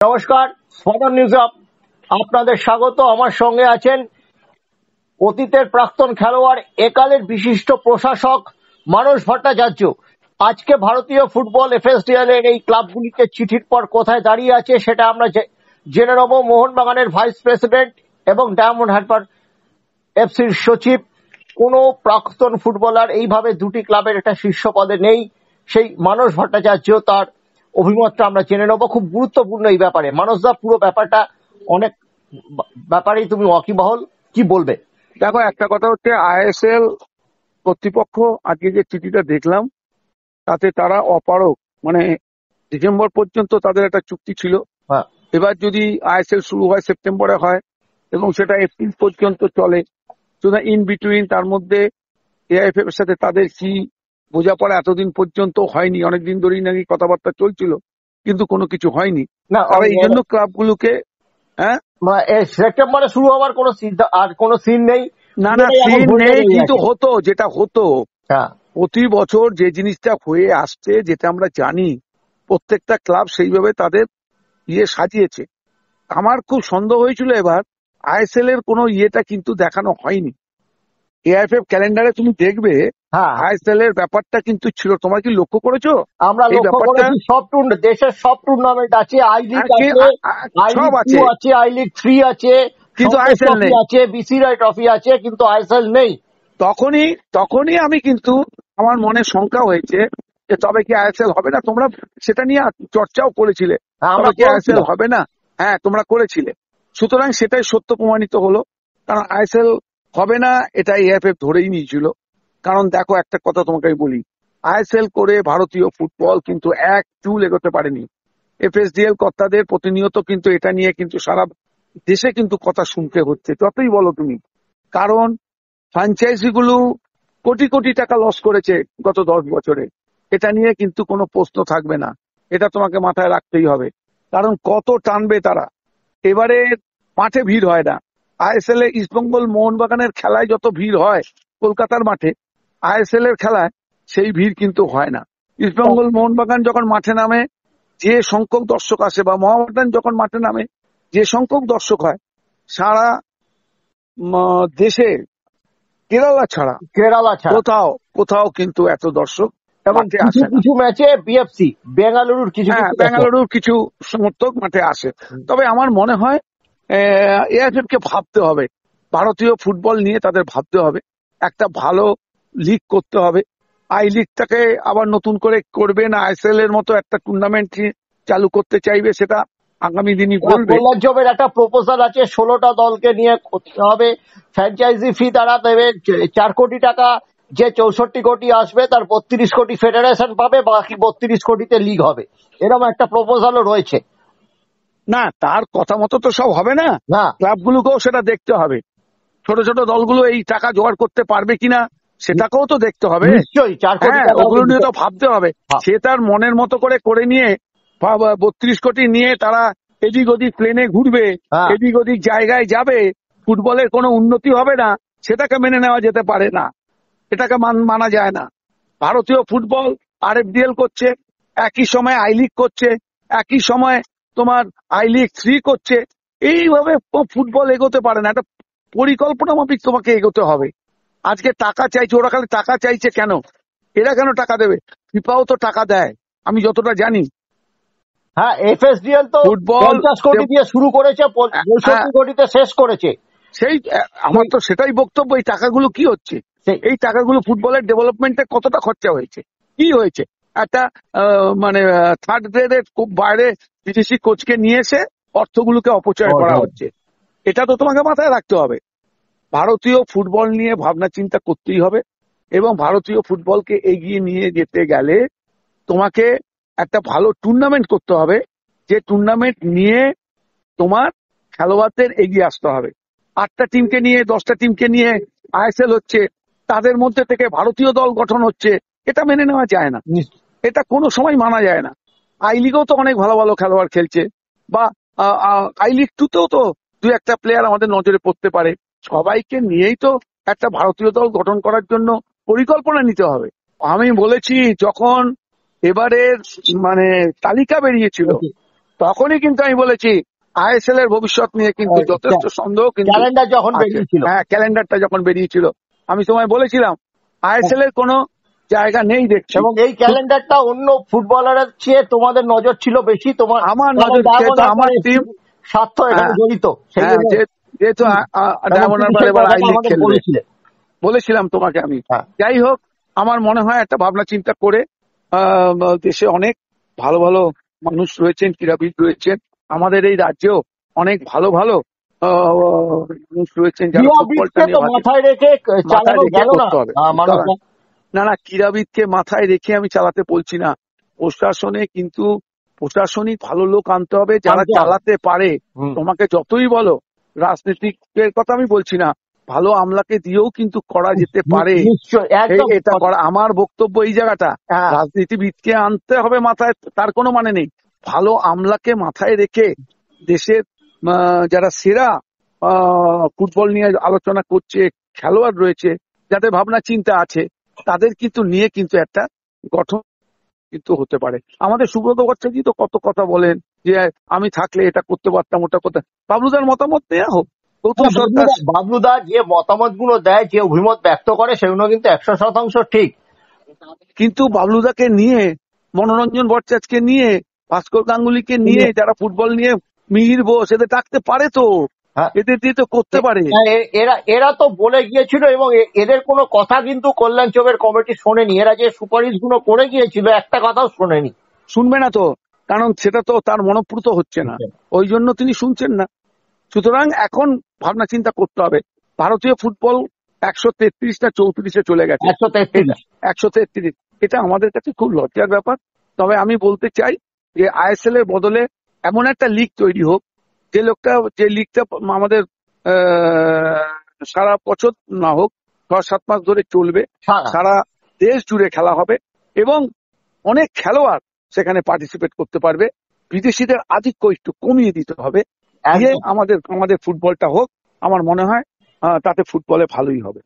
নমস্কার, স্পন্দন নিউজে আপনাদের স্বাগত। আমার সঙ্গে আছেন অতীতের প্রাক্তন খেলোয়াড়, একালের বিশিষ্ট প্রশাসক মানস ভট্টাচার্য। আজকে ভারতীয় ফুটবল এফএসডিএল এর এই ক্লাবগুলিকে চিঠির পর কোথায় দাঁড়িয়ে আছে সেটা আমরা জেনে নেব। মোহনবাগানের ভাইস প্রেসিডেন্ট এবং ডায়মন্ড হারবার এফসির সচিব, কোন প্রাক্তন ফুটবলার এইভাবে দুটি ক্লাবের একটা শীর্ষ পদে নেই, সেই মানস ভট্টাচার্য, তার অভিমতটা আমরা জেনে নেবো। খুব গুরুত্বপূর্ণ এই ব্যাপারে। মানসদা, পুরো ব্যাপারটা অনেক ব্যাপারেই তুমি ওয়াকিবহল, কি বলবে? দেখো, একটা কথা হচ্ছে, আইএসএল কর্তৃপক্ষ আজকে যে চিঠিটা দেখলাম তাতে তারা অপারগ, মানে ডিসেম্বর পর্যন্ত তাদের একটা চুক্তি ছিল। হ্যাঁ, এবার যদি আইএসএল শুরু হয় সেপ্টেম্বরে হয় এবং সেটা এপ্রিল পর্যন্ত চলে, সুতরাং ইন বিটুইন তার মধ্যে এআইএফএফ এর সাথে তাদের কি বোঝাপড়া এতদিন পর্যন্ত হয়নি, অনেকদিন ধরেই নাকি কথাবার্তা চলছিল কিন্তু কোনো কিছু হয়নি। না, তারা এই জন্য ক্লাবগুলোকে সেপ্টেম্বরে শুরু হওয়ার কোনো সিন নেই। না সিন নেই, কিন্তু হতো, যেটা হতো হ্যাঁ, প্রতি বছর যে জিনিসটা হয়ে আসছে, যেটা আমরা জানি, প্রত্যেকটা ক্লাব সেইভাবে তাদের সাজিয়েছে। আমার খুব সন্দেহ হয়েছিল এবার আইএসএল এর কোনো ইয়েটা কিন্তু দেখানো হয়নি। এআইএফএফ ক্যালেন্ডারে তুমি দেখবে হ্যাঁ, আইএসএল এর ব্যাপারটা কিন্তু ছিল। তোমার কি লক্ষ্য করেছো? আমরা এই লক্ষ্য ব্যাপারটা করেছি, দেশের সব টুর্নামেন্ট আছে, আই লিগ আছে, আই লিগ সব 2 আছে, আছে, আই লিগ 3 আছে, কিন্তু সন্তোষ আইএসএল ট্রফি নেই। আছে, বিসি রায় ট্রফি আছে, কিন্তু আইএসএল নেই। তখনই আমি কিন্তু আমার মনে শঙ্কা হয়েছে যে তবে কি আইএসএল হবে না। তোমরা সেটা নিয়ে চর্চাও করেছিলে, হ্যাঁ, তবে আমরা কি আইএসএল করেছিলাম। হবে না। হ্যাঁ, তোমরা করেছিলে। সুতরাং সেটাই সত্য প্রমাণিত হলো, কারণ আইএসএল হবে না এটা এআইএফএফ ধরেই নিয়েছিল। কারণ দেখো, একটা কথা তোমাকে আমি বলি, আইএসএল করে ভারতীয় ফুটবল কিন্তু এক চুল এগোতে পারেনি। এফএসডিএল কর্তাদের প্রতিনিয়ত কিন্তু এটা নিয়ে কিন্তু সারা দেশে কিন্তু কথা শুনতে হচ্ছে, যতই বলো তুমি। কারণ ফ্র্যাঞ্চাইজি গুলো কোটি কোটি টাকা লস করেছে গত 10 বছরে, এটা নিয়ে কিন্তু কোনো প্রশ্ন থাকবে না। এটা তোমাকে মাথায় রাখতেই হবে, কারণ কত টানবে তারা। এবারে মাঠে ভিড় হয় না। আইএসএল এ ইস্টবেঙ্গল মোহনবাগানের খেলায় যত ভিড় হয় কলকাতার মাঠে, আইএসএল এর খেলায় সেই ভিড় কিন্তু হয় না। ইস্টবেঙ্গল মোহনবাগান যখন মাঠে নামে যে সংখ্যক দর্শক আসে, বা মোহামেডান যখন মাঠে নামে যে সংখ্যক দর্শক হয়, সারা দেশে কেরালা ছাড়া কোথাও কিন্তু এত দর্শক এবং মাঠে কিছু আসে না। কিছু ম্যাচে বিএফসি বেঙ্গালুরুর কিছু হ্যাঁ, বেঙ্গালুরুর কিছু সমর্থক মাঠে আসে। তবে আমার মনে হয় এআইএফএফ কে ভাবতে হবে, ভারতীয় ফুটবল নিয়ে তাদের ভাবতে হবে, একটা ভালো লিগ করতে হবে। আই লিগটাকে আবার নতুন করে করবে না আইএসএল এর মতো একটা টুর্নামেন্ট চালু করতে চাইবে, সেটা আগামী দিনই বলবে। কল্যাণ একটা প্রপোজাল আছে, 16টা দলকে নিয়ে করতে হবে। ফ্র্যাঞ্চাইজি ফি তারা দেবে 4 কোটি টাকা, যে 64 কোটি আসবে তার 32 কোটি ফেডারেশন পাবে, বাকি 32 কোটিতে লিগ হবে। এরকম একটা প্রপোজালও রয়েছে। না, তার কথা মতো তো সব হবে না, ক্লাবগুলোকেও সেটা দেখতে হবে। ছোট ছোট দলগুলো এই টাকা জোগাড় করতে পারবে কিনা সেটাকেও তো দেখতে হবে। নিশ্চয়ই 4 কোটি হ্যাঁ, টাকা ওগুলো নিয়ে তো ভাবতে হবে। সে তার মনের মতো করে নিয়ে 32 কোটি নিয়ে তারা এদিক ওদিক প্লেনে ঘুরবে, এদিক ওদিক জায়গায় যাবে, ফুটবলের কোনো উন্নতি হবে না, সেটাকে মেনে নেওয়া যেতে পারে না। এটাকে মানা যায় না। ভারতীয় ফুটবল আরএফডিএল করছে, একই সময় আই লিগ করছে, একই সময় তোমার আই লিগ 3 করছে। এইভাবে ফুটবল এগোতে পারে না। একটা পরিকল্পনা মাফিক তোমাকে এগোতে হবে। আজকে টাকা চাইছে, ওরা খালি টাকা চাইছে কেন? এরা কেন টাকা দেবে? ফিফাও তো টাকা দেয়, আমি যতটা জানি। হ্যাঁ, এফএসডিএল তো ফুটবল 50 কোটি দিয়ে শুরু করেছে, 65 কোটিতে শেষ করেছে। সেই আমার তো সেটাই বক্তব্য। এই টাকাগুলো কি হচ্ছে? এই টাকাগুলো ফুটবলের ডেভেলপমেন্টে কতটা খরচা হয়েছে, কি হয়েছে? একটা মানে থার্ড গ্রেডের খুব বাইরে বিদেশি কোচকে নিয়ে এসে অর্থগুলোকে অপচয় করা হচ্ছে। এটা তো তোমাকে মাথায় রাখতে হবে। ভারতীয় ফুটবল নিয়ে ভাবনা চিন্তা করতেই হবে, এবং ভারতীয় ফুটবলকে এগিয়ে নিয়ে যেতে গেলে তোমাকে একটা ভালো টুর্নামেন্ট করতে হবে, যে টুর্নামেন্ট নিয়ে তোমার খেলোয়াড়দের এগিয়ে আসতে হবে। 8টা টিমকে নিয়ে 10টা টিমকে নিয়ে আইএসএল হচ্ছে, তাদের মধ্যে থেকে ভারতীয় দল গঠন হচ্ছে, এটা মেনে নেওয়া যায় না, এটা কোনো সময় মানা যায় না। আই লিগেও তো অনেক ভালো ভালো খেলোয়াড় খেলছে, বা আই লিগ 2তেও তো 2-1টা প্লেয়ার আমাদের নজরে পড়তে পারে। সবাইকে নিয়েই তো একটা ভারতীয় দল গঠন করার জন্য পরিকল্পনা নিতে হবে। আমি বলেছি, যখন এবারের মানে তালিকা বেরিয়েছিল, তখনই কিন্তু আমি বলেছি আইএসএল এর ভবিষ্যৎ নিয়ে কিন্তু যথেষ্ট সন্দেহ কিন্তু ক্যালেন্ডার যখন আছে। বেরিয়েছিল, হ্যাঁ, ক্যালেন্ডারটা যখন বেরিয়েছিল আমি তোমায় বলেছিলাম আইএসএল এর কোনো জায়গা নেই দেখছি। এবং এই ক্যালেন্ডারটা অন্য ফুটবলারের চেয়ে তোমাদের নজর ছিল বেশি। তোমার আমার নজর, যেহেতু আমার টিম স্বার্থ এখানে জড়িত, সেই জন্য যেহেতু ডায়মন্ড হারবার এবার আই লিগ খেলবে বলেছিলাম তোমাকে আমি। যাই হোক, আমার মনে হয় একটা ভাবনা চিন্তা করে দেশে অনেক ভালো ভালো মানুষ রয়েছেন, ক্রীড়াবিদ রয়েছেন, আমাদের এই রাজ্যেও অনেক ভালো ভালো মানুষ রয়েছেন যারা ফুটবলটা নিয়ে মাথায় রেখে করতে হবে। না না, ক্রীড়াবিদকে মাথায় রেখে আমি চালাতে বলছি না, প্রশাসনে কিন্তু প্রশাসনিক ভালো লোক আনতে হবে যারা চালাতে পারে। তোমাকে যতই বলো, রাজনীতিকের কথা আমি বলছি না, ভালো আমলাকে দিয়েও কিন্তু করা যেতে পারে। এটা করা আমার বক্তব্য এই জায়গাটা। রাজনীতিবিদকে আনতে হবে মাথায়, তার কোনো মানে নেই। ভালো আমলাকে মাথায় রেখে দেশের যারা সেরা ফুটবল নিয়ে আলোচনা করছে, খেলোয়াড় রয়েছে, যাদের ভাবনা চিন্তা আছে, তাদের কিন্তু নিয়ে কিন্তু একটা গঠন কিন্তু হতে পারে। আমাদের সুব্রত ভট্টাচার্য তো কত কথা বলেন যে আমি থাকলে এটা করতে পারতাম, ওটা করতে। বাবলুদার মতামত নেওয়া হোক। বাবলুদা যে মতামত গুলো দেয়, যে অভিমত ব্যক্ত করে, সেগুলো কিন্তু 100% ঠিক। কিন্তু বাবলুদাকে নিয়ে, মনোরঞ্জন ভট্টাচার্যকে নিয়ে, ভাস্কর গাঙ্গুলিকে নিয়ে, যারা ফুটবল নিয়ে মিহির বোস, এদের ডাকতে পারে তো, এদের দিয়ে তো করতে পারে। এরা তো বলে গিয়েছিল, এবং এদের কোনো কথা কিন্তু কল্যাণ চৌবের কমিটি শোনেনি। এরা যে সুপারিশ গুলো করে গিয়েছিল, একটা কথাও শোনেনি। শুনবে না তো, কারণ সেটা তো তার মনোপ্রুত হচ্ছে না, ওই জন্য তিনি শুনছেন না। সুতরাং এখন ভাবনা চিন্তা করতে হবে। ভারতীয় ফুটবল 133 না 34-এ চলে গেছে, 133। এটা আমাদের কাছে খুব লজ্জার ব্যাপার। তবে আমি বলতে চাই যে আইএসএল এর বদলে এমন একটা লিগ তৈরি হোক, যে লিগটা আমাদের সারা বছর না হোক, 6-7 মাস ধরে চলবে, সারা দেশ জুড়ে খেলা হবে এবং অনেক খেলোয়াড় সেখানে পার্টিসিপেট করতে পারবে। বিদেশিদের আধিক্য একটু কমিয়ে দিতে হবে, দিয়ে আমাদের ফুটবলটা হোক। আমার মনে হয় তাতে ফুটবলে ভালোই হবে।